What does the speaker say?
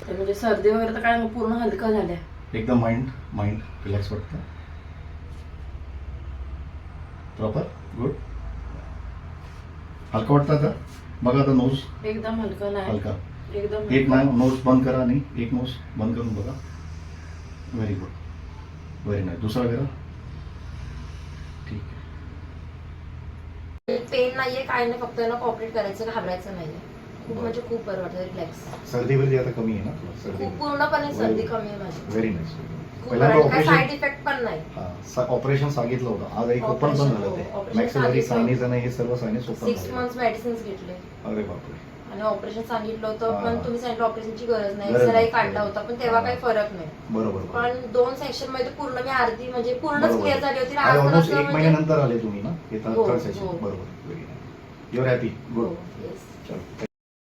म्हणजे सर्दी वगैरे तर काय मग पूर्ण हलका झाल्या एकदम माइंड रिलॅक्स वाटतं प्रॉपर गुड हलका वाटतं आता बघा आता नोज एकदम हलका नाही हलका एकदम एक नोज बंद करा आणि एक नोज बंद करून बघा व्हेरी गुड व्हेरी नाईस दुसरा करा ठीक आहे पेन नाहीये काय नाही फक्त याला कॉपरेट करायचं घाबरायचं नाहीये खूप म्हणजे खूप बरं वाटतं रिलॅक्स सर्दी वरती आता कमी आहे ना सर्दी खूप पूर्णपणे सर्दी कमी आहे माझी व्हेरी नाईस खूप पहिल्यांदा बरं काय साईड ऑपरेशन इफेक्ट पण नाही ऑपरेशन सांगितलं होतं आज एक ओपन पण झालं ते Operation मॅक्सिलरी सांगितलं. सायनीज आणि हे सर्व सायनीज ओपन 6 months मेडिसिन्स घेतले अरे बापरे आणि ऑपरेशन सांगितलं होतं हा. पण तुम्ही सांगितलं ऑपरेशनची गरज नाही गरज एक्सराही नाही. काढला होता पण तेव्हा हा. काही फरक नाही बरोबर पण 2 सेक्शन मध्ये पूर्ण मी अर्धी म्हणजे पूर्णच क्लिअर झाली होती आज तर ऑलमोस्ट असं एक म्हणजे महिन्यानंतर आले तुम्ही ना हे हो, थर्ड सेशन हो. बरोबर very nice you are happy good हो, yes. चलो